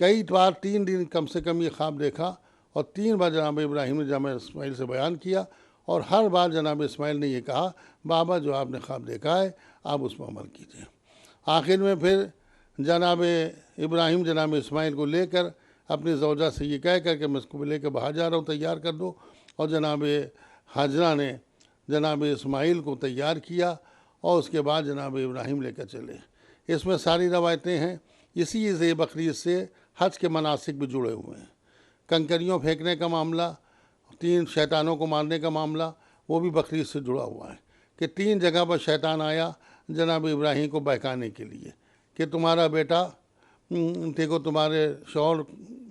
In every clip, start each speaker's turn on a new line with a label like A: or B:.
A: کئی بار 3 دن کم سے کم یہ خواب دیکھا، اور 3 بار جناب ابراہیم نے جناب اسماعیل سے بیان کیا، اور ہر بار جناب اسماعیل نے یہ کہا بابا جو آپ نے خواب دیکھا ہے آپ اس پر عمل کیجیے۔ آخر میں پھر جناب ابراہیم جناب اسماعیل کو لے کر اپنی زوجہ سے یہ کہہ کر کہ میں اس کو لے کر باہر جا رہا ہوں، تیار کر دو، اور جناب حاجرہ نے جناب اسماعیل کو تیار کیا، اور اس کے بعد جناب ابراہیم لے کر چلے۔ اس میں ساری روایتیں ہیں۔ اسی سے بقرعید سے حج کے مناسک بھی جڑے ہوئے ہیں۔ کنکریوں پھینکنے کا معاملہ، 3 شیطانوں کو مارنے کا معاملہ، وہ بھی بقرعید سے جڑا ہوا ہے کہ 3 جگہ پر شیطان آیا جناب ابراہیم کو بہکانے کے لیے کہ تمہارا بیٹا دیکھو تمہارے شوہر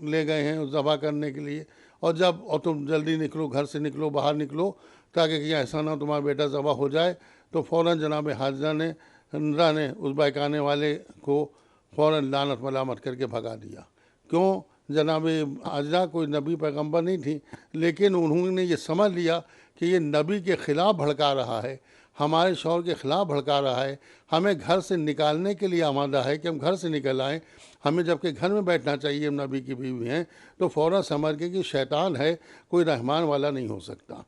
A: لے گئے ہیں ذبح کرنے کے لیے، اور تم جلدی نکلو، گھر سے نکلو، باہر نکلو، تاکہ کہ ایسا نہ ہو تمہارا بیٹا ذبح ہو جائے۔ تو فوراً جناب حاجرہ نے اس بہکانے والے کو فوراً لعنت ملامت کر کے بھگا دیا۔ کیوں؟ جناب حاجرہ کوئی نبی پیغمبر نہیں تھی، لیکن انہوں نے یہ سمجھ لیا کہ یہ نبی کے خلاف بھڑکا رہا ہے، ہمارے شوہر کے خلاف بھڑکا رہا ہے، ہمیں گھر سے نکالنے کے لیے آمادہ ہے کہ ہم گھر سے نکل آئیں، ہمیں جبکہ گھر میں بیٹھنا چاہیے، ہم نبی کی بیوی ہیں۔ تو فوراً سمجھ گئے کہ شیطان ہے، کوئی رحمان والا نہیں ہو سکتا۔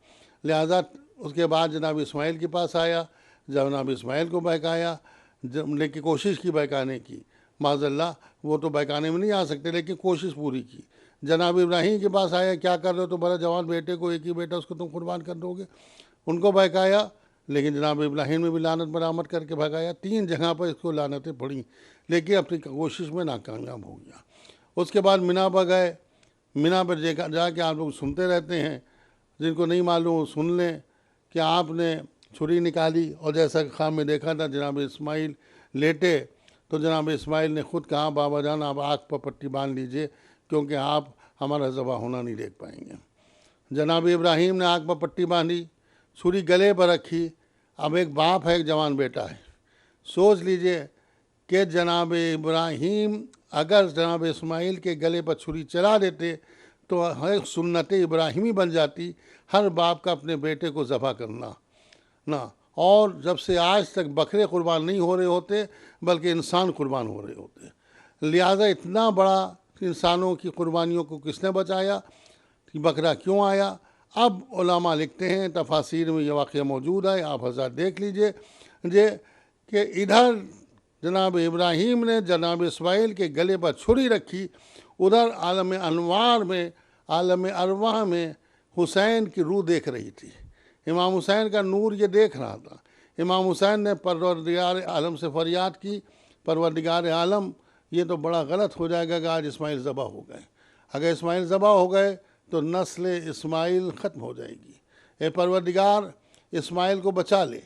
A: لہٰذا اس کے بعد جناب اسماعیل کے پاس آیا، جناب اسماعیل کو بہکایا، لیکن کوشش کی بہکانے کی، معاذ اللہ وہ تو بہکانے میں نہیں آ سکتے، لیکن کوشش پوری کی۔ جناب ابراہیم کے پاس آیا، کیا کر رہے ہو؟ تو بڑا جوان بیٹے کو، ایک ہی بیٹا، اس کو تم قربان کر دو گے؟ ان کو بہکایا، لیکن جناب ابراہیم نے بھی لعنت برآمد کر کے بھگایا۔ 3 جگہ پر اس کو لعنتیں پڑیں، لیکن اپنی کوشش میں ناکامیاب ہو گیا۔ اس کے بعد مینا پر گئے۔ مینا پر جا کے آپ لوگ سنتے رہتے ہیں، جن کو نہیں معلوم سن لیں کہ آپ نے چھری نکالی، اور جیسا کہ خواب میں دیکھا تھا جناب اسماعیل لیٹے، تو جناب اسماعیل نے خود کہا بابا جان آپ آنکھ پر پٹی باندھ لیجئے، کیونکہ آپ ہمارا ذبح ہونا نہیں دیکھ پائیں گے۔ جناب ابراہیم نے آنکھ پر پٹی باندھی، چھری گلے پر رکھی۔ اب ایک باپ ہے، ایک جوان بیٹا ہے۔ سوچ لیجئے کہ جناب ابراہیم اگر جناب اسماعیل کے گلے پر چھری چلا دیتے تو ایک سنت ابراہیمی بن جاتی، ہر باپ کا اپنے بیٹے کو ذبح کرنا نا۔ اور جب سے آج تک بکرے قربان نہیں ہو رہے ہوتے بلکہ انسان قربان ہو رہے ہوتے۔ لہٰذا اتنا بڑا انسانوں کی قربانیوں کو کس نے بچایا؟ کہ بکرا کیوں آیا؟ اب علماء لکھتے ہیں، تفاسیر میں یہ واقعہ موجود ہے، آپ حضرات دیکھ لیجئے کہ ادھر جناب ابراہیم نے جناب اسماعیل کے گلے پر چھری رکھی، ادھر عالم انوار میں، عالم ارواح میں حسین کی روح دیکھ رہی تھی، امام حسین کا نور یہ دیکھ رہا تھا۔ امام حسین نے پروردگار عالم سے فریاد کی، پروردگار عالم یہ تو بڑا غلط ہو جائے گا کہ آج اسماعیل ذبح ہو گئے، اگر اسماعیل ذبح ہو گئے تو نسل اسماعیل ختم ہو جائے گی، اے پروردگار اسماعیل کو بچا لے۔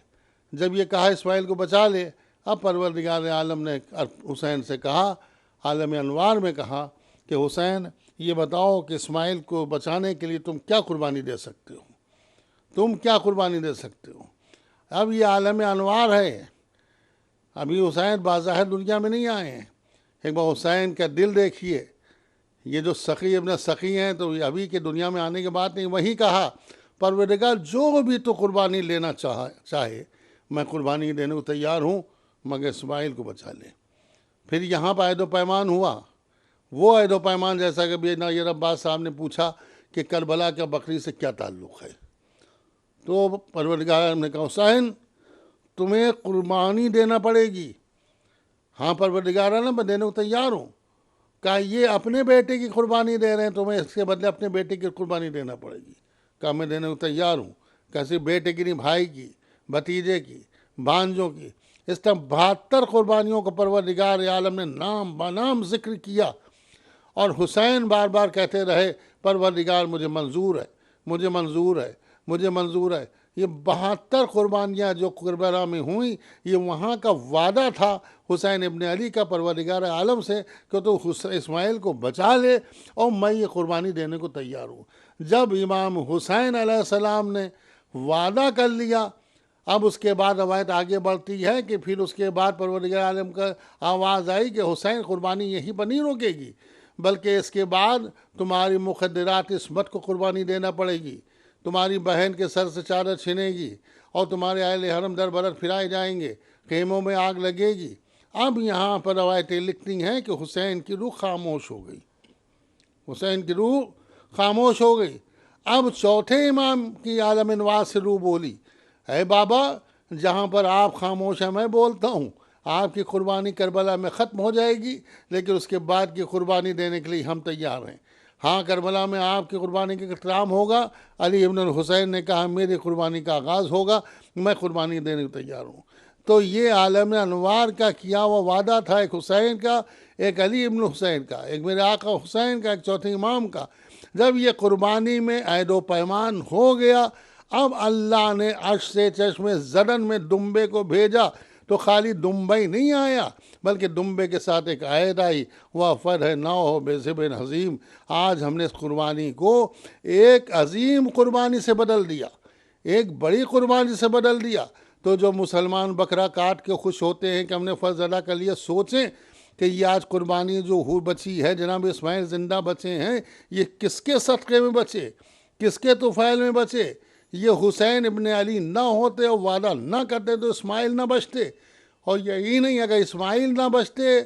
A: جب یہ کہا اسماعیل کو بچا لے، اب پروردگار عالم نے حسین سے کہا، عالم انوار میں کہا کہ حسین یہ بتاؤ کہ اسماعیل کو بچانے کے لیے تم کیا قربانی دے سکتے ہو؟ تم کیا قربانی دے سکتے ہو؟ اب یہ عالم انوار ہے، ابھی حسین بظاہر دنیا میں نہیں آئے ہیں۔ ایک بار حسین کا دل دیکھیے، یہ جو سخی ابن سخی ہیں تو ابھی کے دنیا میں آنے کے بعد نہیں، وہی کہا پروردگار جو بھی تو قربانی لینا چاہے میں قربانی دینے کو تیار ہوں، مگر اسماعیل کو بچا لے۔ پھر یہاں پر عہد و پیمان ہوا، وہ عہد و پیمان جیسا کہ نایر عباس صاحب نے پوچھا کہ کربلا کا بکری سے کیا تعلق ہے، تو پروردگار نے کہا حسین تمہیں قربانی دینا پڑے گی۔ ہاں پروردگار میں دینے کو تیار ہوں۔ کہا یہ اپنے بیٹے کی قربانی دے رہے ہیں، تمہیں اس کے بدلے اپنے بیٹے کی قربانی دینا پڑے گی۔ کہا میں دینے کو تیار ہوں۔ کیسے بیٹے کی نہیں، بھائی کی، بھتیجے کی، بھانجوں کی۔ اس طرح 72 قربانیوں کو پروردگار عالم نے نام بنام ذکر کیا، اور حسین بار بار کہتے رہے پروردگار مجھے منظور ہے، مجھے منظور ہے، مجھے منظور ہے۔ یہ 72 قربانیاں جو کربلا میں ہوئیں، یہ وہاں کا وعدہ تھا حسین ابن علی کا پروردگار عالم سے کہ تو اسماعیل کو بچا لے اور میں یہ قربانی دینے کو تیار ہوں۔ جب امام حسین علیہ السلام نے وعدہ کر لیا، اب اس کے بعد روایت آگے بڑھتی ہے کہ پھر اس کے بعد پروردگار عالم کا آواز آئی کہ حسین قربانی یہیں پر نہیں روکے گی، بلکہ اس کے بعد تمہاری مقدرات عصمت کو قربانی دینا پڑے گی، تمہاری بہن کے سر سے چادر چھنے گی، اور تمہارے اہل حرم در بدر پھرائے جائیں گے، خیموں میں آگ لگے گی۔ اب یہاں پر روایتیں لکھتی ہیں کہ حسین کی روح خاموش ہو گئی، حسین کی روح خاموش ہو گئی۔ اب چوتھے امام کی عالم انوار سے روح بولی، اے بابا جہاں پر آپ خاموش ہیں میں بولتا ہوں، آپ کی قربانی کربلا میں ختم ہو جائے گی، لیکن اس کے بعد کی قربانی دینے کے لیے ہم تیار ہیں۔ ہاں کربلا میں آپ کی قربانی کا احترام ہوگا۔ علی ابن الحسین نے کہا میری قربانی کا آغاز ہوگا، میں قربانی دینے کو تیار ہوں۔ تو یہ عالم انوار کا کیا ہوا وعدہ تھا، ایک حسین کا، ایک علی ابن حسین کا، ایک میرے آقا حسین کا، ایک چوتھے امام کا۔ جب یہ قربانی میں عہد و پیمان ہو گیا، اب اللہ نے عرش سے چشم زدن میں دمبے کو بھیجا، تو خالی دمبا ہی نہیں آیا بلکہ دمبے کے ساتھ ایک عہد آئی، وَفَرْ نَوْ بِذِبٍ عظیم۔ آج ہم نے اس قربانی کو ایک عظیم قربانی سے بدل دیا، ایک بڑی قربانی سے بدل دیا۔ تو جو مسلمان بکرا کاٹ کے خوش ہوتے ہیں کہ ہم نے فرض ادا کر لیا، سوچیں کہ یہ آج قربانی جو ہو بچی ہے، جناب اسماعیل زندہ بچے ہیں، یہ کس کے صدقے میں بچے، کس کے طفیل میں بچے؟ یہ حسین ابن علی نہ ہوتے اور وعدہ نہ کرتے تو اسماعیل نہ بچتے، اور یہی نہیں اگر اسماعیل نہ بچتے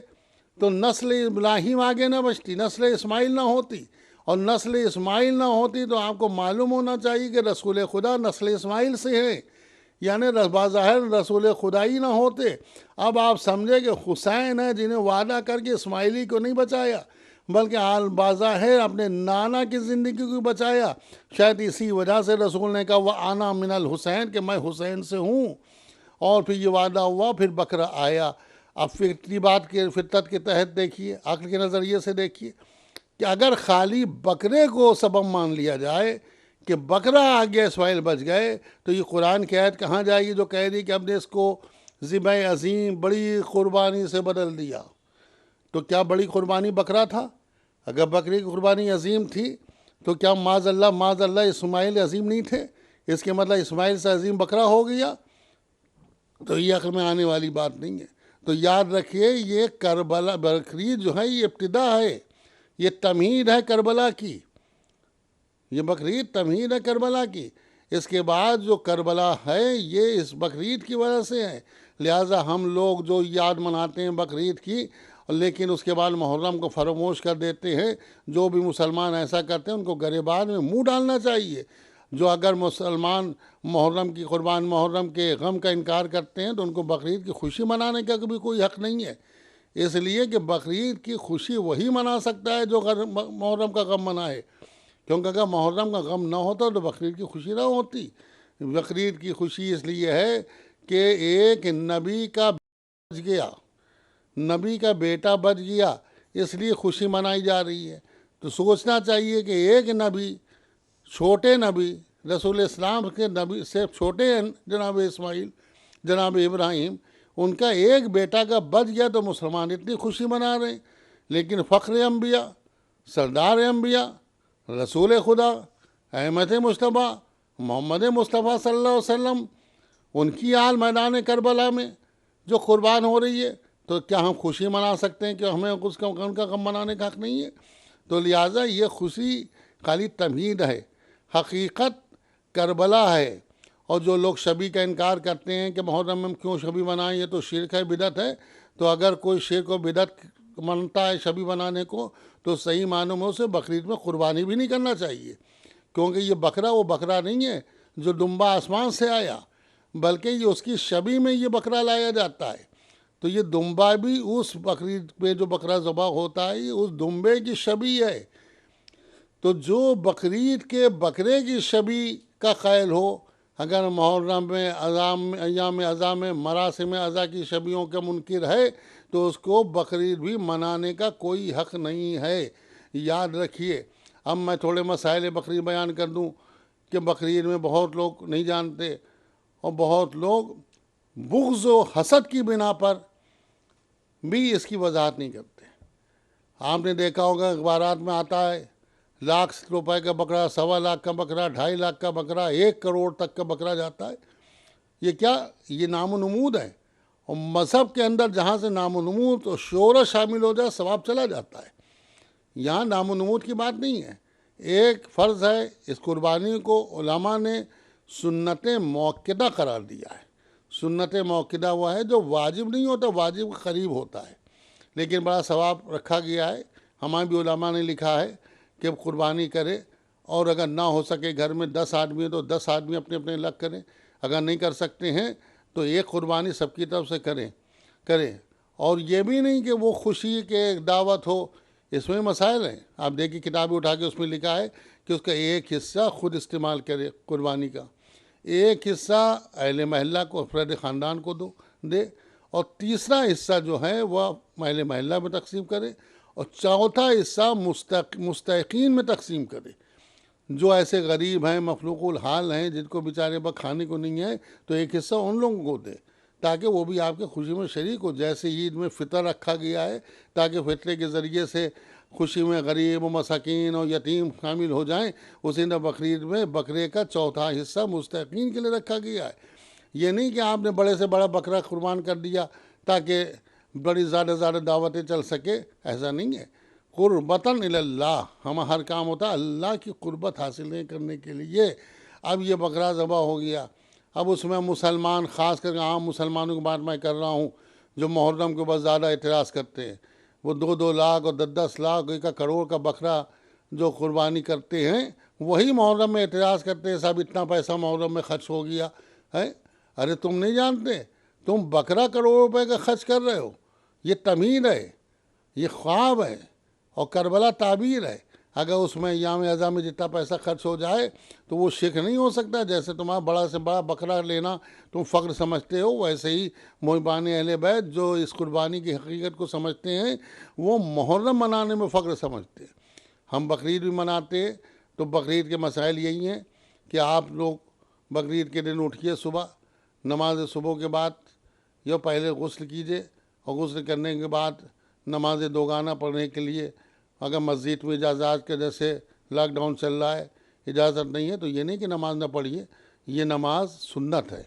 A: تو نسل ابراہیم آگے نہ بچتی، نسل اسماعیل نہ ہوتی، اور نسل اسماعیل نہ ہوتی تو آپ کو معلوم ہونا چاہیے کہ رسول خدا نسل اسماعیل سے ہیں، یعنی بظاہر رسول خدائی نہ ہوتے۔ اب آپ سمجھے کہ حسین ہے جنہیں وعدہ کر کے اسماعیلی کو نہیں بچایا بلکہ بظاہر اپنے نانا کی زندگی کو بچایا۔ شاید اسی وجہ سے رسول نے کہا وَأَنَا مِنَ الحسین، کہ میں حسین سے ہوں، اور پھر یہ وعدہ ہوا، پھر بکرا آیا۔ اب فطری بات کے فطرت کے تحت دیکھیے، عقل کے نظریے سے دیکھیے کہ اگر خالی بکرے کو سبب مان لیا جائے کہ بکرا آ گیا اسماعیل بچ گئے، تو یہ قرآن کی آیت کہاں جائے گی جو کہہ دی کہ ہم نے اس کو ذبح عظیم بڑی قربانی سے بدل دیا؟ تو کیا بڑی قربانی بکرا تھا؟ اگر بکری کی قربانی عظیم تھی تو کیا معاذ اللہ اسماعیل عظیم نہیں تھے؟ اس کے مطلب اسماعیل سے عظیم بکرا ہو گیا؟ تو یہ عقل میں آنے والی بات نہیں ہے۔ تو یاد رکھیے یہ کربلا بقرعید جو ہے یہ ابتدا ہے، یہ تمہید ہے کربلا کی، یہ بقرعید تمہید ہے کربلا کی۔ اس کے بعد جو کربلا ہے یہ اس بقرعید کی وجہ سے ہے۔ لہٰذا ہم لوگ جو یاد مناتے ہیں بقرعید کی، لیکن اس کے بعد محرم کو فراموش کر دیتے ہیں، جو بھی مسلمان ایسا کرتے ہیں ان کو گریبان میں منہ ڈالنا چاہیے۔ جو اگر مسلمان محرم کے غم کا انکار کرتے ہیں تو ان کو بقرعید کی خوشی منانے کا بھی کوئی حق نہیں ہے، اس لیے کہ بقرعید کی خوشی وہی منا سکتا ہے جو محرم کا غم منائے، کیونکہ اگر محرم کا غم نہ ہوتا تو بقرعید کی خوشی نہ ہوتی۔ بقرعید کی خوشی اس لیے ہے کہ ایک نبی کا بچ گیا، نبی کا بیٹا بچ گیا، اس لیے خوشی منائی جا رہی ہے۔ تو سوچنا چاہیے کہ ایک نبی، چھوٹے نبی، رسول اسلام کے نبی سے چھوٹے ہیں جناب اسماعیل، جناب ابراہیم، ان کا ایک بیٹا کا بچ گیا تو مسلمان اتنی خوشی منا رہے ہیں۔ لیکن فخر انبیاء، سردار انبیاء، رسول خدا، احمد مصطفیٰ، محمد مصطفیٰ صلی اللہ علیہ وسلم، ان کی آل میدان کربلا میں جو قربان ہو رہی ہے، تو کیا ہم خوشی منا سکتے ہیں کہ ہمیں ان کا غم منانے کا حق نہیں ہے؟ تو لہٰذا یہ خوشی خالی تمہید ہے، حقیقت کربلا ہے۔ اور جو لوگ شبی کا انکار کرتے ہیں کہ محرم میں کیوں شبی منائیں، یہ تو شرک ہے، بدعت ہے، تو اگر کوئی شرک و بدعت منتا ہے شبی بنانے کو تو صحیح معنوں میں اسے بقرعید میں قربانی بھی نہیں کرنا چاہیے، کیونکہ یہ بکرا وہ بکرا نہیں ہے جو دمبا آسمان سے آیا، بلکہ یہ اس کی شبی میں یہ بکرا لایا جاتا ہے۔ تو یہ دمبا بھی اس بقرعید پہ جو بکرا ذبح ہوتا ہے یہ اس دمبے کی شبی ہے۔ تو جو بقرعید کے بکرے کی شبی کا قائل ہو، اگر محرم میں ایام اعضاء میں مراسم اعضاء کی شبیوں کا منکر ہے تو اس کو بقرعید بھی منانے کا کوئی حق نہیں ہے، یاد رکھیے۔ اب میں تھوڑے مسائل بقرعید بیان کر دوں کہ بقرعید میں بہت لوگ نہیں جانتے، اور بہت لوگ بغض و حسد کی بنا پر بھی اس کی وضاحت نہیں کرتے۔ آپ نے دیکھا ہوگا اخبارات میں آتا ہے 1,00,000 روپے کا بکرا، 1,25,00,000 کا بکرا، 2,50,000 کا بکرا، 1 کروڑ تک کا بکرا جاتا ہے۔ یہ کیا؟ یہ نام و نمود ہے، اور مذہب کے اندر جہاں سے نام و نمود اور شہرت شامل ہو جائے ثواب چلا جاتا ہے۔ یہاں نام و نمود کی بات نہیں ہے، ایک فرض ہے۔ اس قربانی کو علماء نے سنت موقدہ قرار دیا ہے، سنت موقدہ ہوا ہے جو واجب نہیں ہوتا، واجب کے قریب ہوتا ہے، لیکن بڑا ثواب رکھا گیا ہے۔ ہمارے بھی علماء نے لکھا ہے کہ قربانی کرے، اور اگر نہ ہو سکے گھر میں 10 آدمی ہیں تو 10 آدمی اپنے اپنے الگ کریں، اگر نہیں کر سکتے ہیں تو ایک قربانی سب کی طرف سے کریں۔ اور یہ بھی نہیں کہ وہ خوشی کے دعوت ہو، اس میں مسائل ہیں۔ آپ دیکھیے کتابیں اٹھا کے اس میں لکھا ہے کہ اس کا ایک حصہ خود استعمال کرے قربانی کا، ایک حصہ اہل محلہ کو، افراد خاندان کو دے، اور تیسرا حصہ جو ہے وہ اہل محلہ میں تقسیم کرے، اور چوتھا حصہ مستحقین میں تقسیم کرے، جو ایسے غریب ہیں، مخلوق الحال ہیں، جن کو بیچارے پر کھانے کو نہیں ہے، تو ایک حصہ ان لوگوں کو دے تاکہ وہ بھی آپ کے خوشی میں شریک ہو۔ جیسے عید میں فطر رکھا گیا ہے تاکہ فطرے کے ذریعے سے خوشی میں غریب و مساکین اور یتیم شامل ہو جائیں، اسی طرح بقرعید میں بکرے کا چوتھا حصہ مستحقین کے لیے رکھا گیا ہے۔ یہ نہیں کہ آپ نے بڑے سے بڑا بکرا قربان کر دیا تاکہ بڑی زیادہ دعوتیں چل سکے، ایسا نہیں ہے۔ قربتاً اللہ، ہر کام ہوتا ہے اللہ کی قربت حاصل کرنے کے لیے۔ اب یہ بکرا ذبح ہو گیا، اب اس میں مسلمان، خاص کر عام مسلمانوں کی بات میں کر رہا ہوں، جو محرم کے اوپر زیادہ اعتراض کرتے ہیں، وہ 2 لاکھ اور 10 لاکھ، 1 کروڑ کا بکرا جو قربانی کرتے ہیں، وہی محرم میں اعتراض کرتے ہیں صاحب اتنا پیسہ محرم میں خرچ ہو گیا ہے۔ ارے تم نہیں جانتے، تم بکرا کروڑ روپے کا خرچ کر رہے ہو، یہ تمہید ہے، یہ خواب ہے، اور کربلا تعبیر ہے۔ اگر اس میں ایام اعظم میں جتنا پیسہ خرچ ہو جائے تو وہ شرک نہیں ہو سکتا۔ جیسے تمہارا بڑا سے بڑا بکرا لینا تم فخر سمجھتے ہو، ویسے ہی محبان اہل بیت جو اس قربانی کی حقیقت کو سمجھتے ہیں، وہ محرم منانے میں فخر سمجھتے ہیں۔ ہم بقرعید بھی مناتے ہیں، تو بقرعید کے مسائل یہی ہیں کہ آپ لوگ بقرعید کے دن اٹھیے، صبح نماز صبح کے بعد یا پہلے غسل کیجئے، اور غسل کرنے کے بعد نماز دوگانہ پڑھنے کے لیے، اگر مسجد میں اجازت کے جیسے لاک ڈاؤن چل رہا ہے اجازت نہیں ہے تو یہ نہیں کہ نماز نہ پڑھیے، یہ نماز سنت ہے۔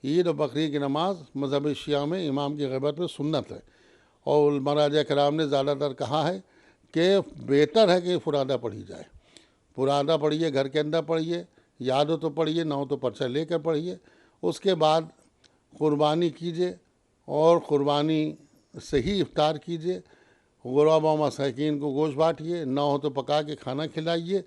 A: عید اور بقرعید کی نماز مذہب شیعہ میں امام کی غیبت میں سنت ہے، اور مراجع کرام نے زیادہ تر کہا ہے کہ بہتر ہے کہ فرادہ پڑھی جائے۔ فرادہ پڑھیے، گھر کے اندر پڑھیے، یاد ہو تو پڑھیے، نہ ہو تو پرچہ لے کر پڑھیے۔ اس کے بعد قربانی کیجئے، اور قربانی سے ہی افطار کیجئے، غربا و مساکین کو گوشت بانٹیے، نہ ہو تو پکا کے کھانا کھلائیے۔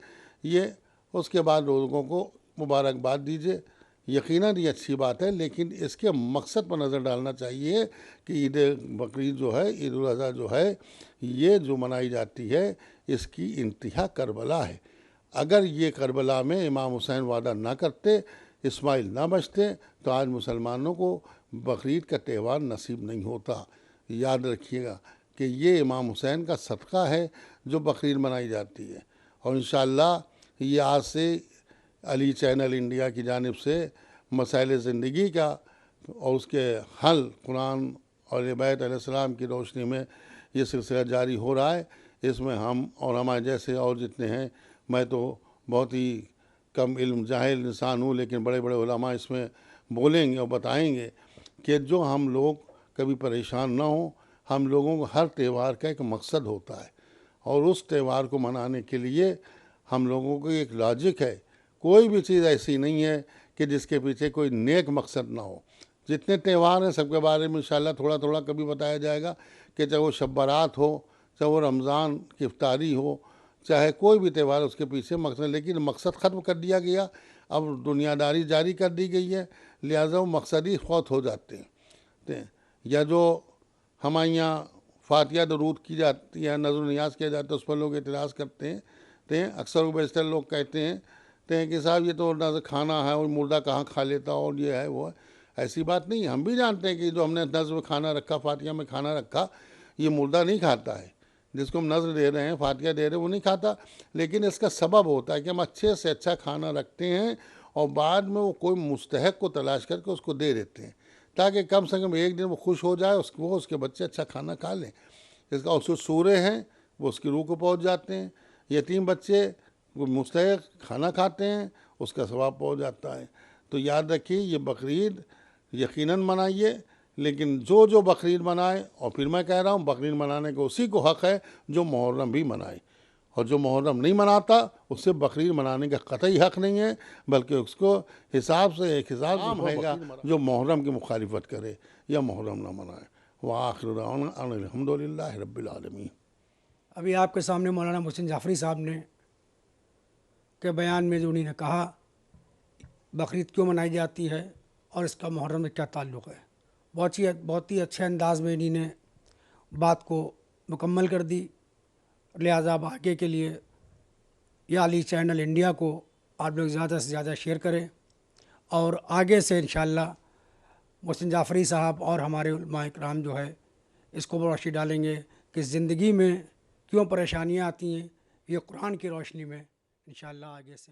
A: اس کے بعد لوگوں کو مبارکباد دیجئے۔ یقیناً یہ اچھی بات ہے، لیکن اس کے مقصد پر نظر ڈالنا چاہیے کہ عید بقرعید جو ہے، عید الاضحیٰ جو ہے، یہ جو منائی جاتی ہے، اس کی انتہا کربلا ہے۔ اگر یہ کربلا میں امام حسین وعدہ نہ کرتے، اسماعیل نہ بچتے، تو آج مسلمانوں کو بقرعید کا تہوار نصیب نہیں ہوتا۔ یاد رکھیے گا کہ یہ امام حسین کا صدقہ ہے جو بقرعید منائی جاتی ہے، اور انشاءاللہ یہ آج سے علی چینل انڈیا کی جانب سے مسائل زندگی کا اور اس کے حل قرآن اور اہل بیت علیہ السلام کی روشنی میں یہ سلسلہ جاری ہو رہا ہے۔ اس میں ہم اور ہمارے جیسے اور جتنے ہیں، میں تو بہت ہی کم علم جاہل انسان ہوں، لیکن بڑے بڑے علماء اس میں بولیں گے اور بتائیں گے کہ جو ہم لوگ کبھی پریشان نہ ہوں۔ ہم لوگوں کو ہر تہوار کا ایک مقصد ہوتا ہے، اور اس تہوار کو منانے کے لیے ہم لوگوں کو ایک لاجک ہے۔ کوئی بھی چیز ایسی نہیں ہے کہ جس کے پیچھے کوئی نیک مقصد نہ ہو۔ جتنے تہوار ہیں سب کے بارے میں انشاءاللہ تھوڑا تھوڑا کبھی بتایا جائے گا، کہ چاہے وہ شب برات ہو، چاہے وہ رمضان کی افطاری ہو، چاہے کوئی بھی تہوار، اس کے پیچھے مقصد، لیکن مقصد ختم کر دیا گیا، اب دنیا داری جاری کر دی گئی ہے، لہٰذا وہ مقصد ہی فوت ہو جاتے ہیں۔ یا جو ہمارے یہاں فاتحہ درود کی جاتی ہے، نظر و نیاز کیا جاتا ہے، اس پر لوگ اعتراض کرتے ہیں، اکثر و بیشتر لوگ کہتے ہیں کہ صاحب یہ تو نظر کھانا ہے، اور مردہ کہاں کھا لیتا، اور یہ ہے وہ ہے۔ ایسی بات نہیں ہے، ہم بھی جانتے ہیں کہ جو ہم نے نظر میں کھانا رکھا، فاتحہ میں کھانا رکھا، یہ مردہ نہیں کھاتا ہے۔ جس کو ہم نظر دے رہے ہیں، فاتحہ دے رہے ہیں، وہ نہیں کھاتا، لیکن اس کا سبب ہوتا ہے کہ ہم اچھے سے اچھا کھانا رکھتے ہیں، اور بعد میں وہ کوئی مستحق کو تلاش کر کے اس کو دے دیتے ہیں، تاکہ کم سے کم ایک دن وہ خوش ہو جائے، اس کے بچے اچھا کھانا کھا لیں۔ اس کا اصول سورے ہیں، وہ اس کی روح کو پہنچ جاتے ہیں۔ یتیم بچے وہ مستحق کھانا کھاتے ہیں، اس کا ثواب پہنچ جاتا ہے۔ تو یاد رکھیے، یہ بقرعید یقیناً منائیے، لیکن جو بقرعید منائے، اور پھر میں کہہ رہا ہوں بقرعید منانے کو اسی کو حق ہے جو محرم بھی منائے، اور جو محرم نہیں مناتا اس سے بقرعید منانے کا قطعی حق نہیں ہے، بلکہ اس کو حساب سے ایک حساب سے ہے گا جو محرم کی مخالفت کرے یا محرم نہ منائے۔ وآخر دعوانا ان الحمدللہ رب العالمین۔
B: ابھی آپ کے سامنے مولانا محسن جعفری صاحب نے کے بیان میں جو انہوں نے کہا بقرعید کیوں منائی جاتی ہے اور اس کا محرم میں کیا تعلق ہے، بہت ہی اچھے انداز میں انہوں نے بات کو مکمل کر دی۔ لہٰذا اب آگے کے لیے یہ علی چینل انڈیا کو آپ لوگ زیادہ سے زیادہ شیئر کریں، اور آگے سے انشاءاللہ محسن جعفری صاحب اور ہمارے علماء اکرام جو ہے اس کو روشنی ڈالیں گے کہ زندگی میں کیوں پریشانیاں آتی ہیں، یہ قرآن کی روشنی میں انشاءاللہ آگے سے